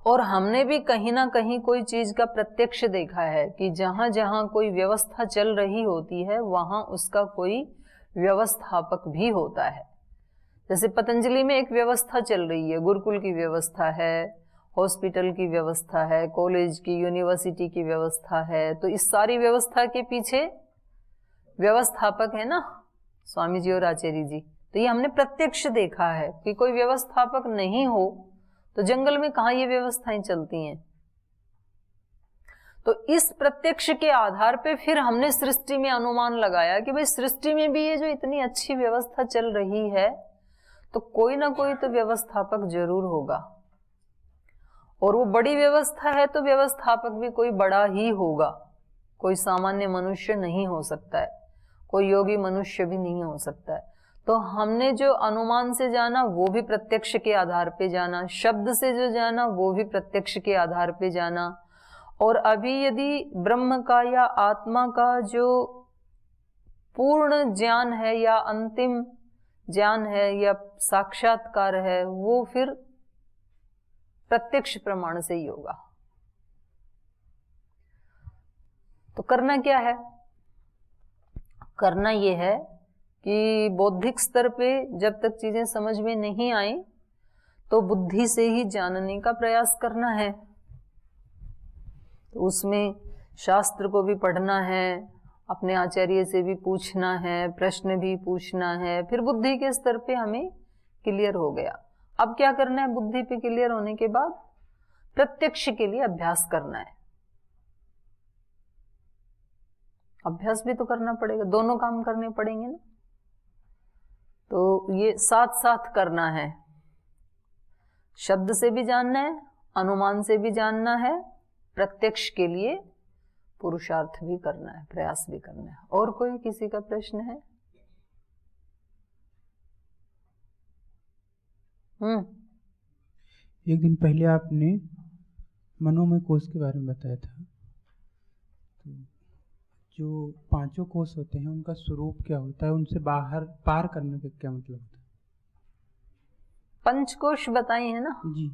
और हमने भी कहीं ना कहीं कोई चीज का प्रत्यक्ष देखा है कि जहां जहां कोई व्यवस्था चल रही होती है वहां उसका कोई व्यवस्थापक भी होता है। जैसे पतंजलि में एक व्यवस्था चल रही है, गुरुकुल की व्यवस्था है, हॉस्पिटल की व्यवस्था है, कॉलेज की, यूनिवर्सिटी की व्यवस्था है, तो इस सारी व्यवस्था के पीछे व्यवस्थापक है ना, स्वामी जी और आचार्य जी। तो ये हमने प्रत्यक्ष देखा है कि कोई व्यवस्थापक नहीं हो तो जंगल में कहाँ ये व्यवस्थाएं चलती हैं। तो इस प्रत्यक्ष के आधार पे फिर हमने सृष्टि में अनुमान लगाया कि भाई सृष्टि में भी ये जो इतनी अच्छी व्यवस्था चल रही है तो कोई ना कोई तो व्यवस्थापक जरूर होगा, और वो बड़ी व्यवस्था है तो व्यवस्थापक भी कोई बड़ा ही होगा, कोई सामान्य मनुष्य नहीं हो सकता है, कोई योगी मनुष्य भी नहीं हो सकता है। तो हमने जो अनुमान से जाना वो भी प्रत्यक्ष के आधार पे जाना, शब्द से जो जाना वो भी प्रत्यक्ष के आधार पे जाना। और अभी यदि ब्रह्म का या आत्मा का जो पूर्ण ज्ञान है या अंतिम ज्ञान है या साक्षात्कार है वो फिर प्रत्यक्ष प्रमाण से ही होगा। तो करना क्या है? करना ये है कि बौद्धिक स्तर पे जब तक चीजें समझ में नहीं आई तो बुद्धि से ही जानने का प्रयास करना है। तो उसमें शास्त्र को भी पढ़ना है, अपने आचार्य से भी पूछना है, प्रश्न भी पूछना है, फिर बुद्धि के स्तर पे हमें क्लियर हो गया। अब क्या करना है? बुद्धि पे क्लियर होने के बाद प्रत्यक्ष के लिए अभ्यास करना है। अभ्यास भी तो करना पड़ेगा, दोनों काम करने पड़ेंगे ना। तो ये साथ साथ करना है, शब्द से भी जानना है, अनुमान से भी जानना है, प्रत्यक्ष के लिए पुरुषार्थ भी करना है, प्रयास भी करना है। और कोई किसी का प्रश्न है? एक दिन पहले आपने मनोमय कोश के बारे में बताया था, तो जो पांचों कोश होते हैं उनका स्वरूप क्या होता है, उनसे बाहर पार करने का क्या मतलब होता है? पंचकोश बताई है ना जी।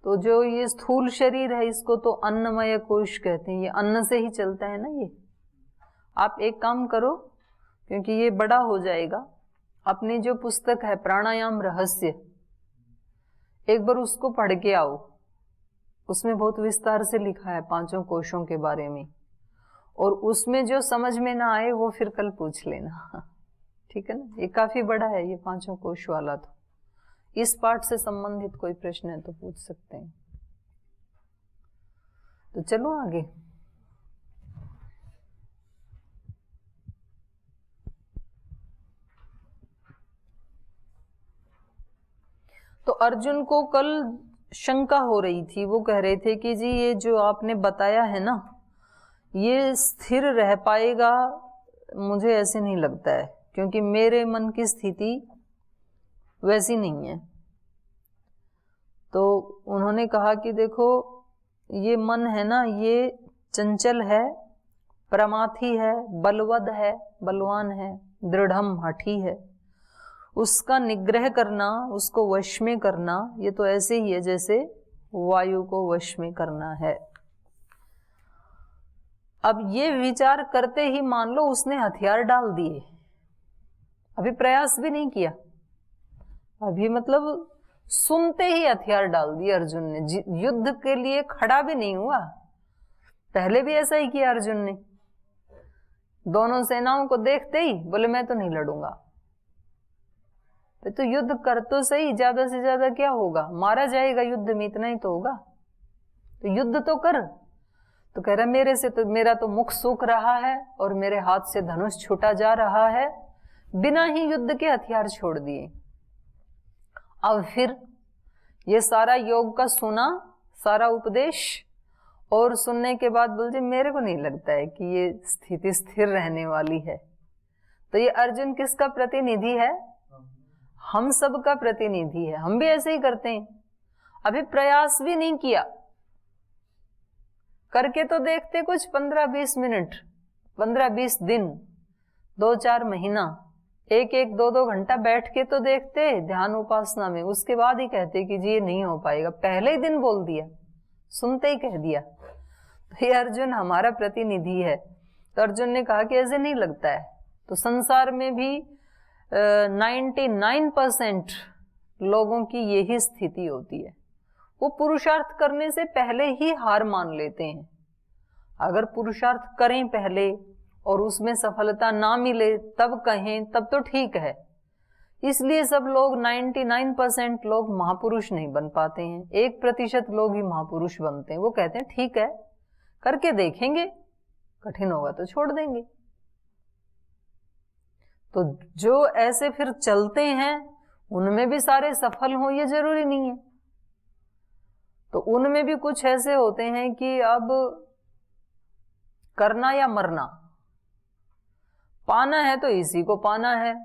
तो जो ये स्थूल शरीर है इसको तो अन्नमय कोश कहते हैं, ये अन्न से ही चलता है ना ये। आप एक काम करो, क्योंकि ये बड़ा हो जाएगा, अपनी जो पुस्तक है प्राणायाम रहस्य, एक बार उसको पढ़ के आओ। उसमें बहुत विस्तार से लिखा है पांचों कोशों के बारे में, और उसमें जो समझ में ना आए वो फिर कल पूछ लेना, ठीक है ना। ये काफी बड़ा है ये पांचों कोश वाला। तो इस पाठ से संबंधित कोई प्रश्न है तो पूछ सकते हैं। तो चलो आगे। तो अर्जुन को कल शंका हो रही थी, वो कह रहे थे कि जी ये जो आपने बताया है ना ये स्थिर रह पाएगा, मुझे ऐसे नहीं लगता है, क्योंकि मेरे मन की स्थिति वैसी नहीं है। तो उन्होंने कहा कि देखो ये मन है ना ये चंचल है, प्रमाथी है, बलवद है, बलवान है, दृढ़म हठी है। उसका निग्रह करना, उसको वश में करना, ये तो ऐसे ही है जैसे वायु को वश में करना है। अब ये विचार करते ही मान लो उसने हथियार डाल दिए, अभी प्रयास भी नहीं किया, अभी मतलब सुनते ही हथियार डाल दिए अर्जुन ने, युद्ध के लिए खड़ा भी नहीं हुआ। पहले भी ऐसा ही किया अर्जुन ने, दोनों सेनाओं को देखते ही बोले मैं तो नहीं लड़ूंगा। तो युद्ध कर तो सही, ज्यादा से ज्यादा क्या होगा, मारा जाएगा युद्ध में, इतना ही तो होगा। तो युद्ध तो कर। तो कह रहा मेरे से तो, मेरा तो मुख सूख रहा है और मेरे हाथ से धनुष छूटा जा रहा है, बिना ही युद्ध के हथियार छोड़ दिए। अब फिर ये सारा योग का सुना, सारा उपदेश, और सुनने के बाद बोलते मेरे को नहीं लगता है कि ये स्थिति स्थिर रहने वाली है। तो ये अर्जुन किसका प्रतिनिधि है? हम सब का प्रतिनिधि है। हम भी ऐसे ही करते हैं, अभी प्रयास भी नहीं किया, करके तो देखते कुछ 15-20 मिनट, 15-20 दिन, 2-4 महीना, एक एक दो दो घंटा बैठ के तो देखते ध्यान उपासना में, उसके बाद ही कहते कि जी ये नहीं हो पाएगा। पहले ही दिन बोल दिया, सुनते ही कह दिया। तो ये अर्जुन हमारा प्रतिनिधि है। तो अर्जुन ने कहा कि ऐसे नहीं लगता है। तो संसार में भी 99% लोगों की यही स्थिति होती है। वो पुरुषार्थ करने से पहले ही हार मान लेते हैं। अगर पुरुषार्थ करें पहले और उसमें सफलता ना मिले तब कहें, तब तो ठीक है। इसलिए सब लोग 99% लोग महापुरुष नहीं बन पाते हैं, 1% लोग ही महापुरुष बनते हैं। वो कहते हैं ठीक है, करके देखेंगे, कठिन होगा तो छोड़ देंगे। तो जो ऐसे फिर चलते हैं उनमें भी सारे सफल हों ये जरूरी नहीं है। तो उनमें भी कुछ ऐसे होते हैं कि अब करना या मरना, पाना है तो इसी को पाना है,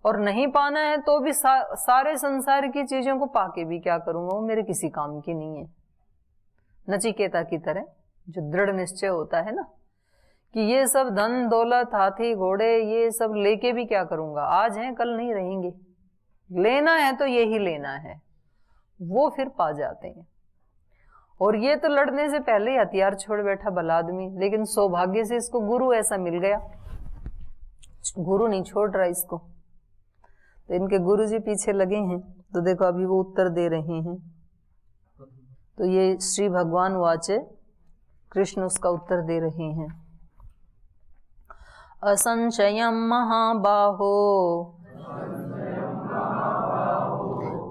और नहीं पाना है तो भी सारे संसार की चीजों को पाके भी क्या करूंगा, वो मेरे किसी काम की नहीं है। नचिकेता की तरह जो दृढ़ निश्चय होता है ना कि ये सब धन दौलत हाथी घोड़े ये सब लेके भी क्या करूंगा, आज हैं कल नहीं रहेंगे, लेना है तो यही लेना है, वो फिर पा जाते हैं। और ये तो लड़ने से पहले ही हथियार छोड़ बैठा भला आदमी, लेकिन सौभाग्य से इसको गुरु ऐसा मिल गया, गुरु नहीं छोड़ रहा इसको। तो इनके गुरु जी पीछे लगे हैं। तो देखो अभी वो उत्तर दे रहे हैं। तो ये श्री भगवान वाचे, कृष्ण उसका उत्तर दे रहे हैं। असंशयं महाबाहो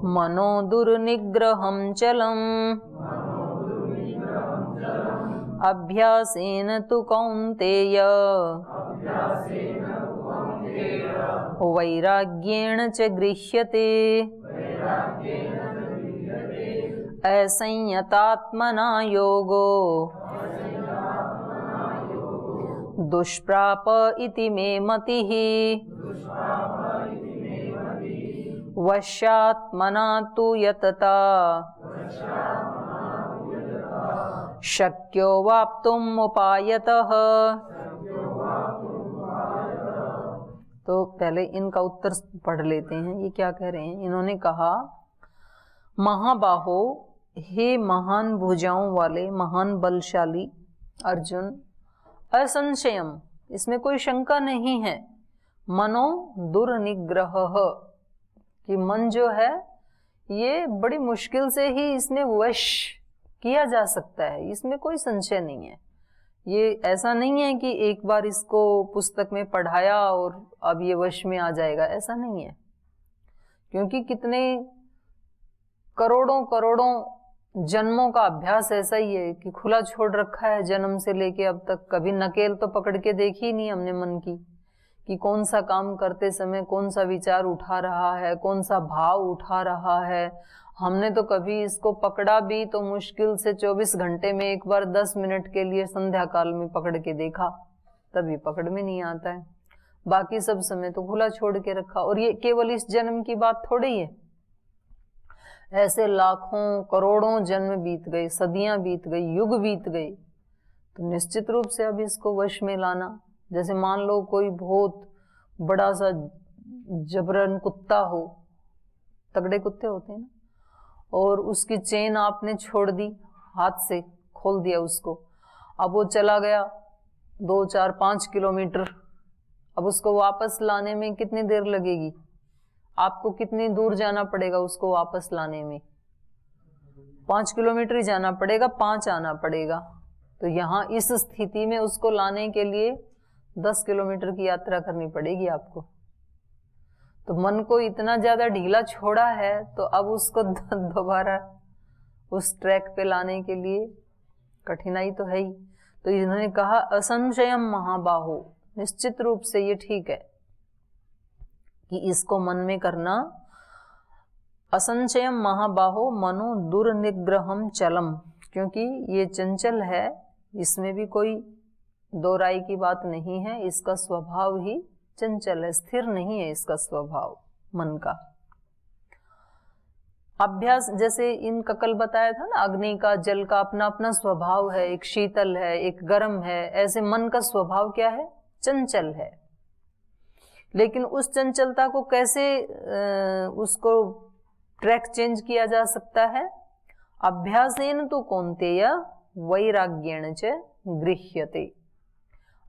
मनो दुर्निग्रहं चलम् अभ्यासेन तु कौन्तेय वैराग्येण च गृह्यते असंयतात्मना योगो दुष्प्राप इति मे मतिः वश्यात्मना तु यतता शक्यो वाप्तुम् उपायतः। तो पहले इनका उत्तर पढ़ लेते हैं, ये क्या कह रहे हैं। इन्होंने कहा महाबाहो, हे महान भुजाओं वाले महान बलशाली अर्जुन, असंशयम, इसमें कोई शंका नहीं है, मनो दुर्निग्रह, कि मन जो है ये बड़ी मुश्किल से ही इसमें वश किया जा सकता है, इसमें कोई संशय नहीं है। ये ऐसा नहीं है कि एक बार इसको पुस्तक में पढ़ाया और अब ये वश में आ जाएगा, ऐसा नहीं है। क्योंकि कितने करोड़ों करोड़ों जन्मों का अभ्यास ऐसा ही है कि खुला छोड़ रखा है जन्म से लेके अब तक। कभी नकेल तो पकड़ के देखी ही नहीं हमने मन की, कि कौन सा काम करते समय कौन सा विचार उठा रहा है, कौन सा भाव उठा रहा है। हमने तो कभी इसको पकड़ा भी तो मुश्किल से 24 घंटे में एक बार 10 मिनट के लिए संध्या काल में पकड़ के देखा, तभी पकड़ में नहीं आता है। बाकी सब समय तो खुला छोड़ के रखा। और ये केवल इस जन्म की बात थोड़ी है, ऐसे लाखों करोड़ों जन्म बीत गए, सदियां बीत गई, युग बीत गए। तो निश्चित रूप से अब इसको वश में लाना, जैसे मान लो कोई बहुत बड़ा सा जबरन कुत्ता हो, तगड़े कुत्ते होते हैं ना, और उसकी चेन आपने छोड़ दी, हाथ से खोल दिया उसको, अब वो चला गया 2, 4, 5 किलोमीटर। अब उसको वापस लाने में कितनी देर लगेगी, आपको कितनी दूर जाना पड़ेगा उसको वापस लाने में? 5 किलोमीटर ही जाना पड़ेगा, 5 आना पड़ेगा। तो यहाँ इस स्थिति में उसको लाने के लिए 10 किलोमीटर की यात्रा करनी पड़ेगी आपको। तो मन को इतना ज्यादा ढीला छोड़ा है, तो अब उसको दोबारा उस ट्रैक पे लाने के लिए कठिनाई तो है ही। तो इन्होंने कहा असंशयम महाबाहो, निश्चित रूप से ये ठीक है कि इसको मन में करना। असंशयम महाबाहो मनो दुर्निग्रहम चलम, क्योंकि ये चंचल है, इसमें भी कोई दो राय की बात नहीं है। इसका स्वभाव ही चंचल है, स्थिर नहीं है इसका स्वभाव मन का। अभ्यास, जैसे इनका कल बताया था ना, अग्नि का जल का अपना अपना स्वभाव है, एक शीतल है एक गर्म है, ऐसे मन का स्वभाव क्या है? चंचल है। लेकिन उस चंचलता को कैसे उसको ट्रैक चेंज किया जा सकता है? अभ्यासेन तो कौन्तेय वैराग्येण च गृह्यते।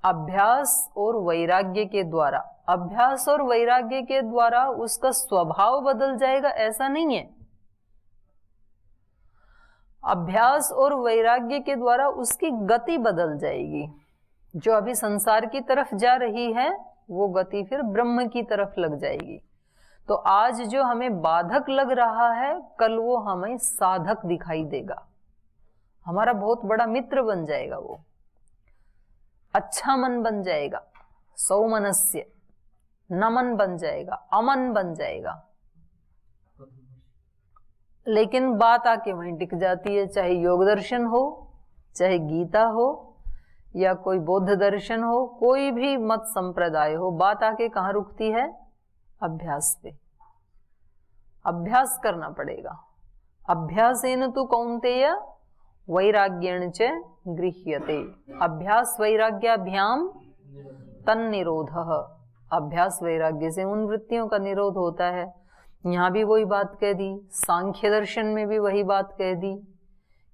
अभ्यास और वैराग्य के द्वारा, अभ्यास और वैराग्य के द्वारा उसका स्वभाव बदल जाएगा ऐसा नहीं है। अभ्यास और वैराग्य के द्वारा उसकी गति बदल जाएगी। जो अभी संसार की तरफ जा रही है वो गति फिर ब्रह्म की तरफ लग जाएगी। तो आज जो हमें बाधक लग रहा है कल वो हमें साधक दिखाई देगा, हमारा बहुत बड़ा मित्र बन जाएगा, वो अच्छा मन बन जाएगा, सौमनस्य, नमन बन जाएगा, अमन बन जाएगा। लेकिन बात आके वहीं टिक जाती है, चाहे योग दर्शन हो, चाहे गीता हो, या कोई बौद्ध दर्शन हो, कोई भी मत संप्रदाय हो, बात आके कहाँ रुकती है? अभ्यास पे। अभ्यास करना पड़ेगा। अभ्यासेन तु कौन्तेय वैराग्येण च गृह्यते। अभ्यास वैराग्याभ्याम तन्निरोधः। अभ्यास वैराग्य से उन वृत्तियों का निरोध होता है। यहाँ भी वही बात कह दी, सांख्य दर्शन में भी वही बात कह दी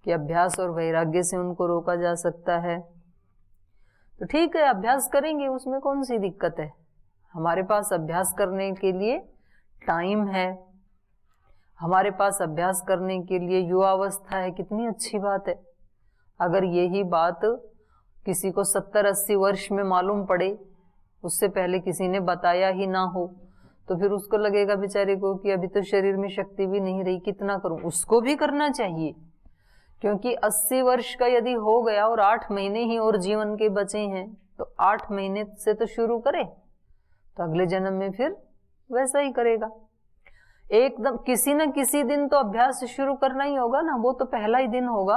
कि अभ्यास और वैराग्य से उनको रोका जा सकता है। तो ठीक है, अभ्यास करेंगे, उसमें कौन सी दिक्कत है? हमारे पास अभ्यास करने के लिए टाइम है, हमारे पास अभ्यास करने के लिए युवावस्था है, कितनी अच्छी बात है। अगर यही बात किसी को 70-80 वर्ष में मालूम पड़े, उससे पहले किसी ने बताया ही ना हो, तो फिर उसको लगेगा बेचारे को कि अभी तो शरीर में शक्ति भी नहीं रही, कितना करूं। उसको भी करना चाहिए, क्योंकि 80 वर्ष का यदि हो गया और 8 महीने ही और जीवन के बचे हैं, तो 8 महीने से तो शुरू करे, तो अगले जन्म में फिर वैसा ही करेगा। एकदम किसी न किसी दिन तो अभ्यास शुरू करना ही होगा ना, वो तो पहला ही दिन होगा।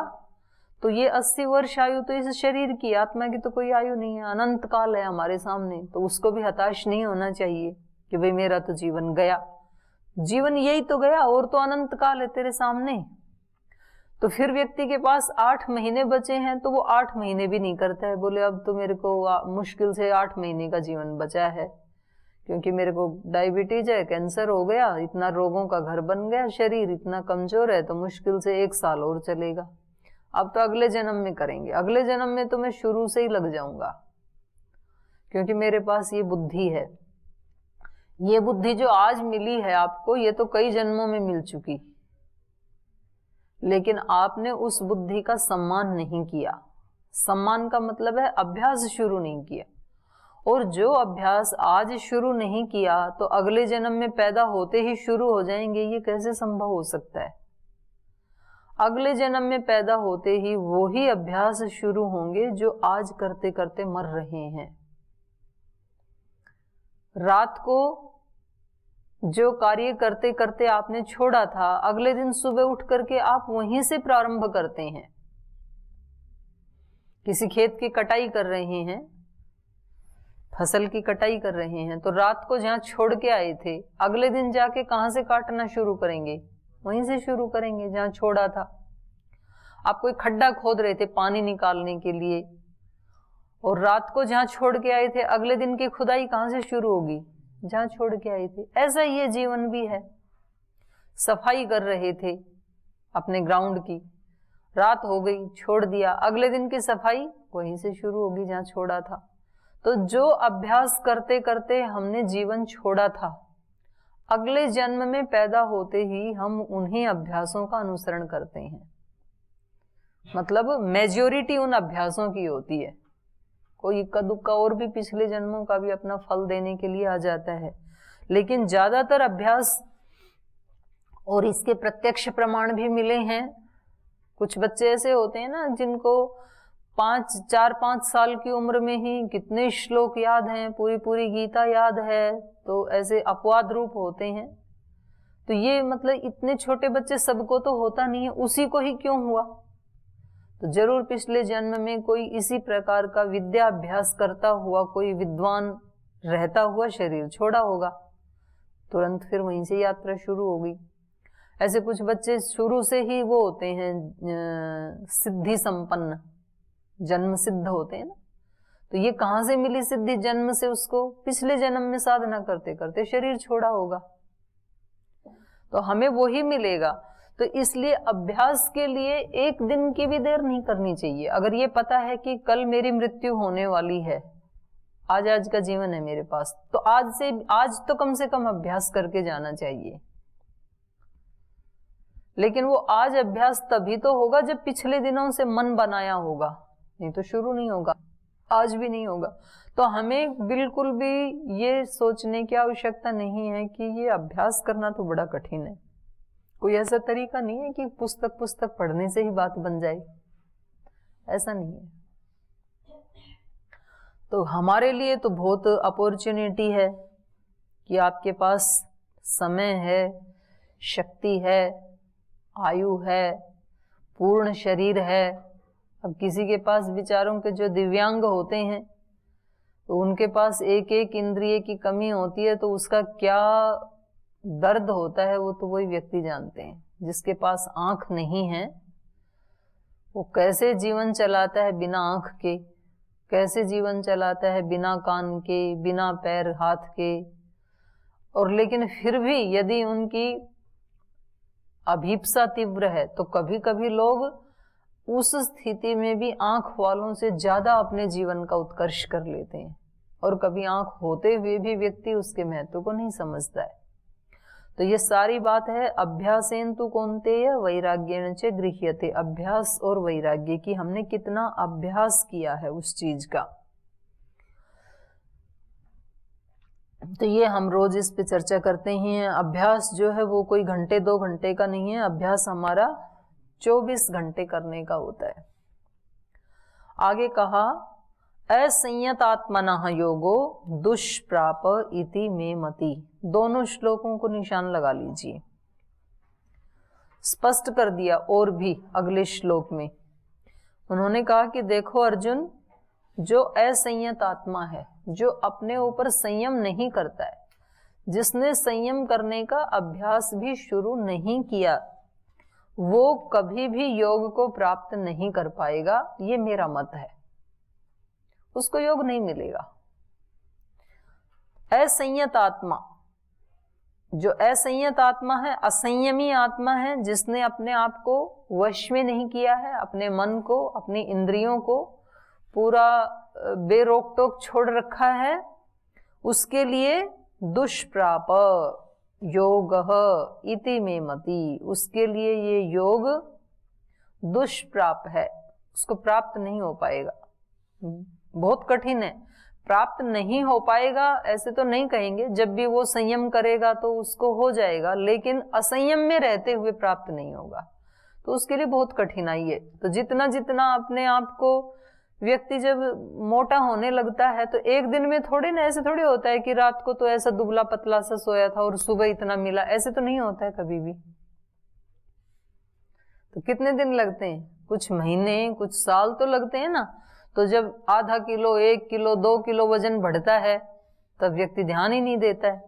तो ये 80 वर्ष आयु तो इस शरीर की, आत्मा की तो कोई आयु नहीं है, अनंत काल है हमारे सामने। तो उसको भी हताश नहीं होना चाहिए कि भाई मेरा तो जीवन गया। जीवन यही तो गया, और तो अनंत काल है तेरे सामने। तो फिर व्यक्ति के पास 8 महीने बचे हैं, तो वो 8 महीने भी नहीं करता है, बोले अब तो मेरे को मुश्किल से 8 महीने का जीवन बचा है, क्योंकि मेरे को डायबिटीज है, कैंसर हो गया, इतना रोगों का घर बन गया, शरीर इतना कमजोर है, तो मुश्किल से 1 साल और चलेगा। अब तो अगले जन्म में करेंगे, अगले जन्म में तो मैं शुरू से ही लग जाऊंगा, क्योंकि मेरे पास ये बुद्धि है। ये बुद्धि जो आज मिली है आपको, ये तो कई जन्मों में मिल चुकी, लेकिन आपने उस बुद्धि का सम्मान नहीं किया। सम्मान का मतलब है अभ्यास शुरू नहीं किया। और जो अभ्यास आज शुरू नहीं किया तो अगले जन्म में पैदा होते ही शुरू हो जाएंगे, ये कैसे संभव हो सकता है? अगले जन्म में पैदा होते ही वो ही अभ्यास शुरू होंगे जो आज करते करते मर रहे हैं। रात को जो कार्य करते करते आपने छोड़ा था, अगले दिन सुबह उठ करके आप वहीं से प्रारंभ करते हैं। किसी खेत की कटाई कर रहे हैं, फसल की कटाई कर रहे हैं, तो रात को जहां छोड़ के आए थे, अगले दिन जाके कहां से काटना शुरू करेंगे? वहीं से शुरू करेंगे जहां छोड़ा था। आप कोई खड्डा खोद रहे थे पानी निकालने के लिए, और रात को जहां छोड़ के आए थे, अगले दिन की खुदाई कहां से शुरू होगी? जहां छोड़ के आए थे। ऐसा ये जीवन भी है। सफाई कर रहे थे अपने ग्राउंड की, रात हो गई, छोड़ दिया, अगले दिन की सफाई वहीं से शुरू होगी जहां छोड़ा था। तो जो अभ्यास करते करते हमने जीवन छोड़ा था, अगले जन्म में पैदा होते ही हम उन्हीं अभ्यासों का अनुसरण करते हैं। मतलब मेजॉरिटी उन अभ्यासों की होती है। कोई इक्का दुक्का और भी पिछले जन्मों का भी अपना फल देने के लिए आ जाता है, लेकिन ज्यादातर अभ्यास, और इसके प्रत्यक्ष प्रमाण भी मिले हैं। कुछ बच्चे ऐसे होते हैं ना जिनको 4-5 साल की उम्र में ही कितने श्लोक याद हैं, पूरी पूरी गीता याद है, तो ऐसे अपवाद रूप होते हैं। तो ये मतलब इतने छोटे बच्चे सबको तो होता नहीं है, उसी को ही क्यों हुआ? तो जरूर पिछले जन्म में कोई इसी प्रकार का विद्या अभ्यास करता हुआ कोई विद्वान रहता हुआ शरीर छोड़ा होगा, तुरंत फिर वहीं से यात्रा शुरू हो गई। ऐसे कुछ बच्चे शुरू से ही वो होते हैं सिद्धि संपन्न, जन्म सिद्ध होते हैं ना, तो ये कहां से मिली सिद्धि? जन्म से उसको पिछले जन्म में साधना करते करते शरीर छोड़ा होगा, तो हमें वो ही मिलेगा। तो इसलिए अभ्यास के लिए एक दिन की भी देर नहीं करनी चाहिए। अगर ये पता है कि कल मेरी मृत्यु होने वाली है, आज का जीवन है मेरे पास, तो आज तो कम से कम अभ्यास करके जाना चाहिए। लेकिन वो आज अभ्यास तभी तो होगा जब पिछले दिनों से मन बनाया होगा, नहीं तो शुरू नहीं होगा, आज भी नहीं होगा। तो हमें बिल्कुल भी ये सोचने की आवश्यकता नहीं है कि ये अभ्यास करना तो बड़ा कठिन है। कोई ऐसा तरीका नहीं है कि पुस्तक पढ़ने से ही बात बन जाए, ऐसा नहीं है। तो हमारे लिए तो बहुत अपॉर्चुनिटी है कि आपके पास समय है, शक्ति है, आयु है, पूर्ण शरीर है। अब किसी के पास बेचारों के जो दिव्यांग होते हैं तो उनके पास एक एक इंद्रिय की कमी होती है, तो उसका क्या दर्द होता है वो तो वही व्यक्ति जानते हैं। जिसके पास आंख नहीं है वो कैसे जीवन चलाता है बिना आंख के, कैसे जीवन चलाता है बिना कान के, बिना पैर हाथ के। और लेकिन फिर भी यदि उनकी अभीप्सा तीव्र है तो कभी कभी लोग उस स्थिति में भी आंख वालों से ज्यादा अपने जीवन का उत्कर्ष कर लेते हैं, और कभी आंख होते हुए भी व्यक्ति उसके महत्व को नहीं समझता है। तो ये सारी बात है अभ्यासेन तु कौन्तेय वैराग्येण च गृह्यते। अभ्यास और वैराग्य की हमने कितना अभ्यास किया है उस चीज का, तो ये हम रोज इस पे चर्चा करते ही हैं। अभ्यास जो है वो कोई घंटे 2 घंटे का नहीं है, अभ्यास हमारा 24 घंटे करने का होता है। आगे कहा असंयतात्मनः योगो दुष्प्राप इति मे मति। दोनों श्लोकों को निशान लगा लीजिए। स्पष्ट कर दिया और भी अगले श्लोक में उन्होंने कहा कि देखो अर्जुन, जो असंयत आत्मा है, जो अपने ऊपर संयम नहीं करता है, जिसने संयम करने का अभ्यास भी शुरू नहीं किया, वो कभी भी योग को प्राप्त नहीं कर पाएगा। ये मेरा मत है, उसको योग नहीं मिलेगा। असंयत आत्मा, जो असंयत आत्मा है, असंयमी आत्मा है, जिसने अपने आप को वश में नहीं किया है, अपने मन को, अपनी इंद्रियों को पूरा बेरोक टोक छोड़ रखा है, उसके लिए दुष्प्राप योगः इति मे मति। उसके लिए ये योग दुष्प्राप है, उसको प्राप्त नहीं हो पाएगा, बहुत कठिन है। प्राप्त नहीं हो पाएगा ऐसे तो नहीं कहेंगे, जब भी वो संयम करेगा तो उसको हो जाएगा, लेकिन असंयम में रहते हुए प्राप्त नहीं होगा, तो उसके लिए बहुत कठिनाई है। तो जितना जितना अपने आप को व्यक्ति जब मोटा होने लगता है तो एक दिन में थोड़ी ना, ऐसे थोड़ी होता है कि रात को तो ऐसा दुबला पतला सा सोया था और सुबह इतना मिला, ऐसे तो नहीं होता है कभी भी। तो कितने दिन लगते हैं, कुछ महीने, कुछ साल तो लगते हैं ना। तो जब आधा किलो, 1 किलो, 2 किलो वजन बढ़ता है तब व्यक्ति ध्यान ही नहीं देता है।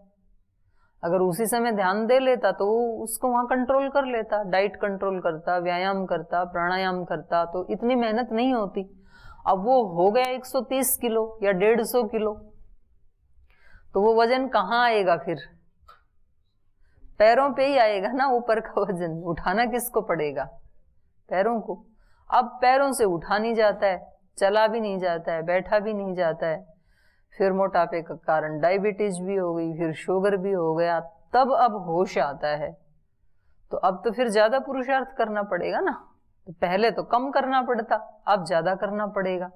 अगर उसी समय ध्यान दे लेता तो उसको वहां कंट्रोल कर लेता, डाइट कंट्रोल करता, व्यायाम करता, प्राणायाम करता, तो इतनी मेहनत नहीं होती। अब वो हो गया 130 किलो या 150 किलो, तो वो वजन कहाँ आएगा फिर? पैरों पे ही आएगा ना ऊपर का वजन। उठाना किसको पड़ेगा? पैरों को। अब पैरों से उठा नहीं जाता है, चला भी नहीं जाता है, बैठा भी नहीं जाता है, फिर मोटापे का कारण डायबिटीज भी हो गई, फिर शुगर भी हो गया, तब अब होश आता है। तो अब तो फिर ज्यादा पुरुषार्थ करना पड़ेगा ना। तो पहले तो कम करना पड़ता, अब ज्यादा करना पड़ेगा।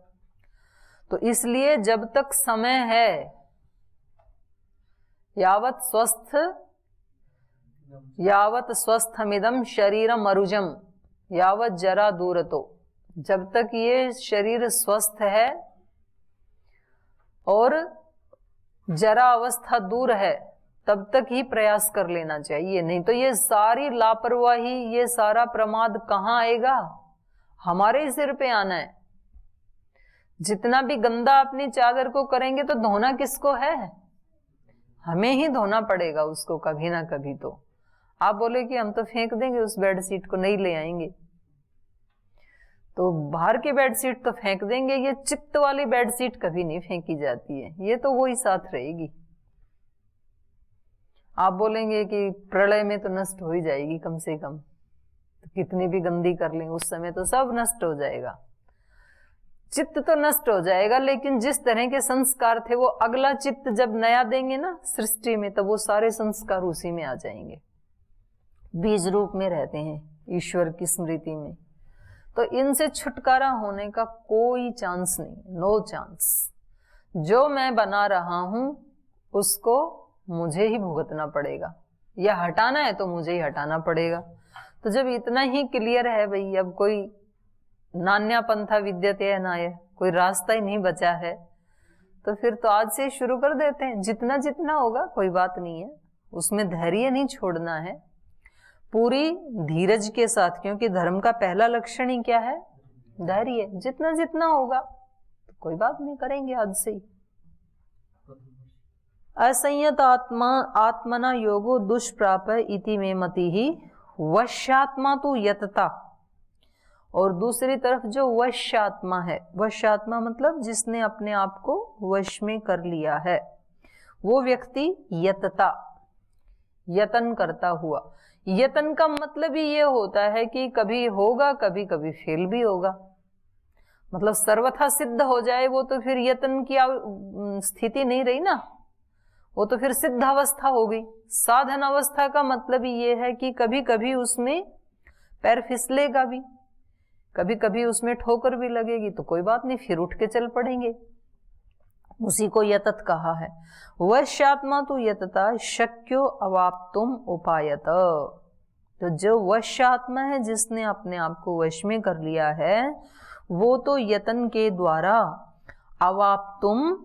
तो इसलिए जब तक समय है, यावत स्वस्थमिदं शरीरम अरुजम यावत जरा दूरतो। जब तक ये शरीर स्वस्थ है और जरा अवस्था दूर है, तब तक ही प्रयास कर लेना चाहिए। नहीं तो ये सारी लापरवाही, ये सारा प्रमाद कहाँ आएगा? हमारे ही सिर पे आना है। जितना भी गंदा अपनी चादर को करेंगे तो धोना किसको है? हमें ही धोना पड़ेगा उसको कभी ना कभी। तो आप बोले कि हम तो फेंक देंगे उस बेडशीट को, नहीं ले आएंगे। तो बाहर की बेडशीट तो फेंक देंगे, ये चित्त वाली बेडशीट कभी नहीं फेंकी जाती है, ये तो वो ही साथ रहेगी। आप बोलेंगे कि प्रलय में तो नष्ट हो ही जाएगी कम से कम, तो कितनी भी गंदी कर लें उस समय तो सब नष्ट हो जाएगा, चित्त तो नष्ट हो जाएगा, लेकिन जिस तरह के संस्कार थे वो अगला चित्त जब नया देंगे ना सृष्टि में, तब वो सारे संस्कार उसी में आ जाएंगे, बीज रूप में रहते हैं ईश्वर की स्मृति में। तो इनसे छुटकारा होने का कोई चांस नहीं, नो चांस। जो मैं बना रहा हूं उसको मुझे ही भुगतना पड़ेगा, या हटाना है तो मुझे ही हटाना पड़ेगा। तो जब इतना ही क्लियर है भाई, अब कोई नान्या पंथा विद्यते नाय, कोई रास्ता ही नहीं बचा है, तो फिर तो आज से शुरू कर देते हैं। जितना जितना होगा कोई बात नहीं है, उसमें धैर्य नहीं छोड़ना है, पूरी धीरज के साथ, क्योंकि धर्म का पहला लक्षण ही क्या है? धैर्य। जितना जितना होगा तो कोई बात नहीं, करेंगे आज से ही। असंयत आत्मना योगो दुष्प्राप इति में मति ही वश्यात्मा तो यतता। और दूसरी तरफ जो वश्यात्मा है, वश्यात्मा मतलब जिसने अपने आप को वश में कर लिया है, वो व्यक्ति यतता, यतन करता हुआ। यतन का मतलब ही ये होता है कि कभी होगा, कभी कभी फेल भी होगा, मतलब सर्वथा सिद्ध हो जाए वो तो फिर यतन की स्थिति नहीं रही ना, वो तो फिर सिद्ध अवस्था हो गई। साधन अवस्था का मतलब ये है कि कभी कभी उसमें पैर फिसलेगा भी, कभी कभी उसमें ठोकर भी लगेगी, तो कोई बात नहीं, फिर उठ के चल पड़ेंगे, उसी को यतत कहा है। वश्यात्मा तो यतता शक्यो अवाप्तुम उपायत। तो जो वश्यात्मा है, जिसने अपने आप को वश में कर लिया है, वो तो यतन के द्वारा अवाप्तुम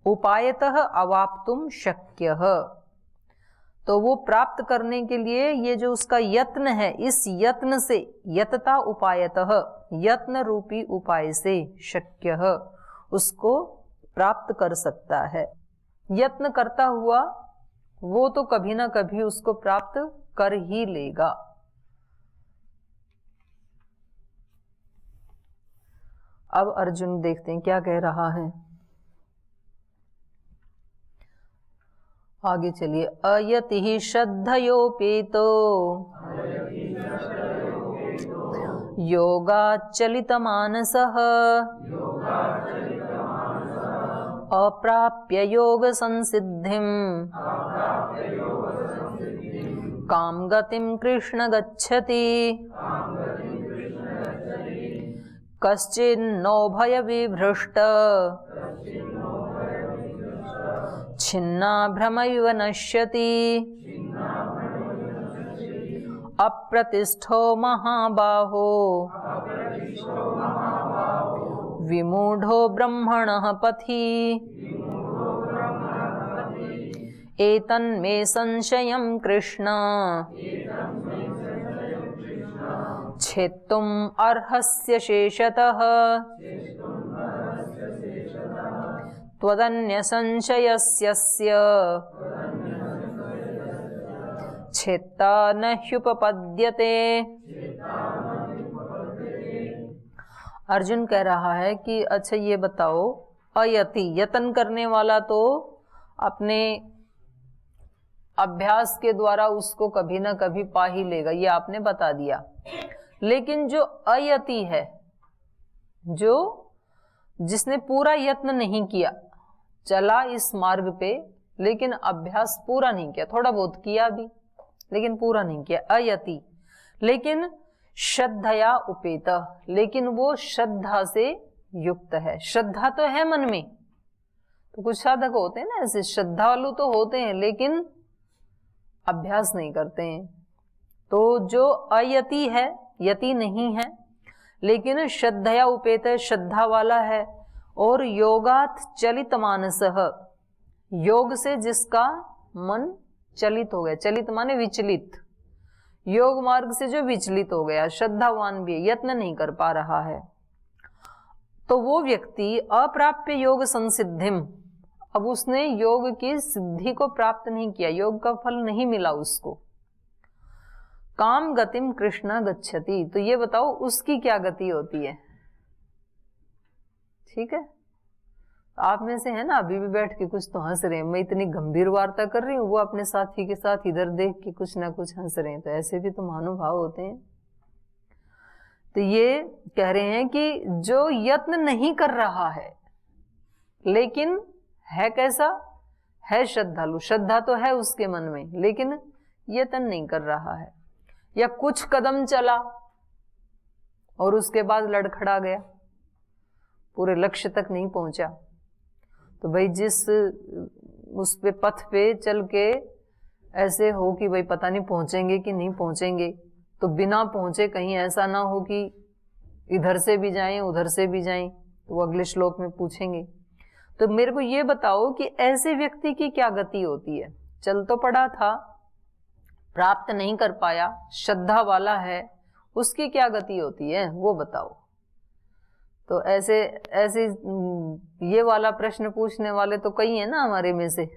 उपायतः अवाप्तुम शक्य, तो वो प्राप्त करने के लिए ये जो उसका यत्न है, इस यत्न से, यतता उपायतः, यत्न रूपी उपाय से शक्य उसको प्राप्त कर सकता है। यत्न करता हुआ वो तो कभी ना कभी उसको प्राप्त कर ही लेगा। अब अर्जुन देखते हैं क्या कह रहा है, आगे चलिए। अयति श्रद्धयोपेतो योगाच्चलितमानसः अप्राप्य योग संसिद्धिं काम गतिं कृष्ण गच्छति कश्चिन्नो भय विभ्रष्ट छिन्ना भ्रमैव नश्यति अप्रतिष्ठो महाबाहो विमूढ़ो ब्रह्मणः पथि एतन्मे संशयं कृष्ण छेत्तुम् अर्हस्य शेषतः त्वदन्य संशयस्यस्य छेत्ता न ह्युपपद्यते। अर्जुन कह रहा है कि अच्छा ये बताओ, अयति यतन करने वाला तो अपने अभ्यास के द्वारा उसको कभी ना कभी पा ही लेगा, ये आपने बता दिया। लेकिन जो अयति है, जो जिसने पूरा यत्न नहीं किया, चला इस मार्ग पे लेकिन अभ्यास पूरा नहीं किया, थोड़ा बहुत किया भी लेकिन पूरा नहीं किया, अयति। लेकिन श्रद्धया उपेत, लेकिन वो श्रद्धा से युक्त है। श्रद्धा तो है मन में, तो कुछ साधक होते हैं ना ऐसे श्रद्धालु तो होते हैं लेकिन अभ्यास नहीं करते हैं। तो जो अयति है, यति नहीं है लेकिन श्रद्धया उपेत है, श्रद्धा वाला है। और योगात चलित मानसः, योग से जिसका मन चलित हो गया, चलित माने विचलित, योग मार्ग से जो विचलित हो गया, श्रद्धावान भी यत्न नहीं कर पा रहा है, तो वो व्यक्ति अप्राप्य योग संसिद्धिम, अब उसने योग की सिद्धि को प्राप्त नहीं किया, योग का फल नहीं मिला उसको, काम गतिम कृष्ण गच्छति, तो ये बताओ उसकी क्या गति होती है। ठीक है, आप में से है ना अभी भी बैठ के कुछ तो हंस रहे हैं, मैं इतनी गंभीर वार्ता कर रही हूँ, वो अपने साथी के साथ इधर देख के कुछ ना कुछ हंस रहे हैं, तो ऐसे भी तो महानुभाव होते हैं। तो ये कह रहे हैं कि जो यत्न नहीं कर रहा है लेकिन है कैसा, है श्रद्धालु, श्रद्धा तो है उसके मन में लेकिन यत्न नहीं कर रहा है, या कुछ कदम चला और उसके बाद लड़खड़ा गया, पूरे लक्ष्य तक नहीं पहुंचा, तो भाई जिस उस पे पथ पे चल के ऐसे हो कि भाई पता नहीं पहुंचेंगे कि नहीं पहुंचेंगे, तो बिना पहुंचे कहीं ऐसा ना हो कि इधर से भी जाएं उधर से भी जाएं, तो वो अगले श्लोक में पूछेंगे। तो मेरे को ये बताओ कि ऐसे व्यक्ति की क्या गति होती है। चल तो पड़ा था, प्राप्त नहीं कर पाया, श्रद्धा वाला है, उसकी क्या गति होती है वो बताओ। तो ऐसे ऐसे ये वाला प्रश्न पूछने वाले तो कई है ना हमारे में से।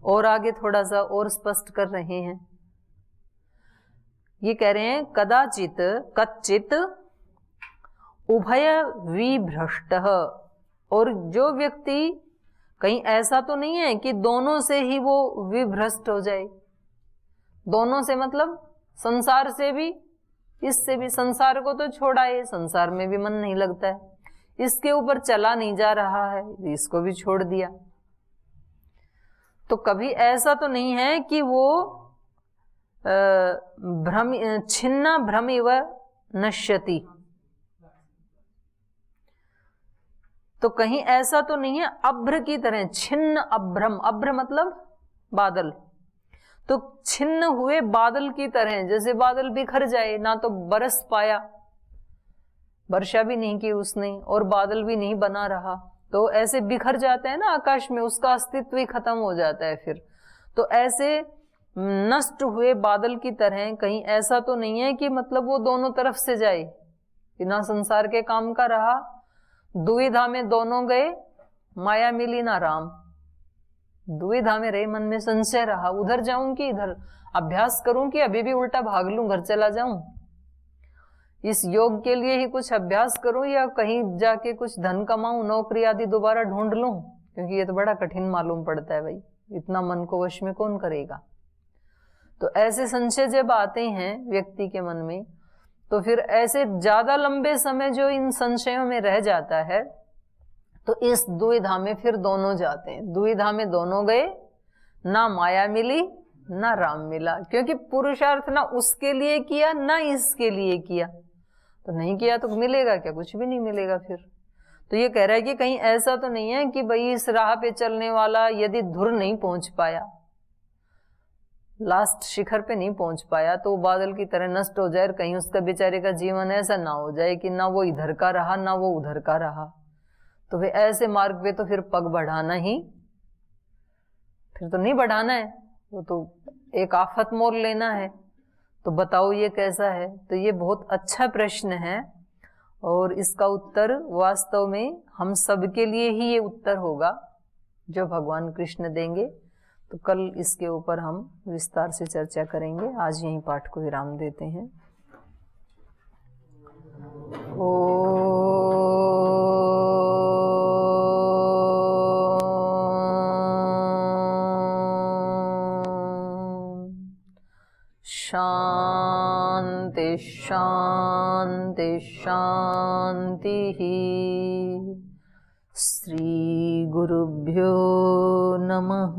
और आगे थोड़ा सा और स्पष्ट कर रहे हैं, ये कह रहे हैं कदाचित कच्चित उभय विभ्रष्ट, और जो व्यक्ति कहीं ऐसा तो नहीं है कि दोनों से ही वो विभ्रष्ट हो जाए। दोनों से मतलब संसार से भी, इससे भी, संसार को तो छोड़ा है, संसार में भी मन नहीं लगता है, इसके ऊपर चला नहीं जा रहा है, इसको भी छोड़ दिया। तो कभी ऐसा तो नहीं है कि वो भ्रम छिन्ना भ्रम इव नश्यति, तो कहीं ऐसा तो नहीं है अभ्र की तरह, छिन्न अभ्रम, अभ्र मतलब बादल, तो छिन्न हुए बादल की तरह, जैसे बादल बिखर जाए, ना तो बरस पाया, वर्षा भी नहीं की उसने और बादल भी नहीं बना रहा, तो ऐसे बिखर जाते हैं ना आकाश में, उसका अस्तित्व ही खत्म हो जाता है फिर। तो ऐसे नष्ट हुए बादल की तरह कहीं ऐसा तो नहीं है कि मतलब वो दोनों तरफ से जाए, कि ना संसार के काम का रहा, दुविधा में दोनों गए, माया मिली ना राम, दुविधा में रहे, मन में संशय रहा, उधर जाऊं कि इधर, अभ्यास करूं कि अभी भी उल्टा भाग लूं, घर चला जाऊं, इस योग के लिए ही कुछ अभ्यास करूं या कहीं जाके कुछ धन कमाऊं, नौकरी आदि दोबारा ढूंढ लूं, क्योंकि ये तो बड़ा कठिन मालूम पड़ता है भाई, इतना मन को वश में कौन करेगा। तो ऐसे संशय जब आते हैं व्यक्ति के मन में, तो फिर ऐसे ज्यादा लंबे समय जो इन संशयों में रह जाता है, तो इस दुविधा में फिर दोनों जाते हैं, दुविधा में दोनों गए, ना माया मिली ना राम मिला, क्योंकि पुरुषार्थ ना उसके लिए किया ना इसके लिए किया, तो नहीं किया तो मिलेगा क्या, कुछ भी नहीं मिलेगा फिर। तो ये कह रहा है कि कहीं ऐसा तो नहीं है कि भाई इस राह पे चलने वाला यदि धुर नहीं पहुंच पाया, लास्ट शिखर पे नहीं पहुंच पाया, तो वो बादल की तरह नष्ट हो जाए, कहीं उसका बेचारे का जीवन ऐसा ना हो जाए कि ना वो इधर का रहा ना वो उधर का रहा, तो फिर ऐसे मार्ग पे तो फिर पग बढ़ाना ही, फिर तो नहीं बढ़ाना है, वो तो एक आफत मोल लेना है। तो बताओ ये कैसा है। तो ये बहुत अच्छा प्रश्न है और इसका उत्तर वास्तव में हम सबके लिए ही ये उत्तर होगा जो भगवान कृष्ण देंगे। तो कल इसके ऊपर हम विस्तार से चर्चा करेंगे। आज यहीं पाठ को विराम देते हैं। शांति शांति शांति। श्री गुरुभ्यो नमः।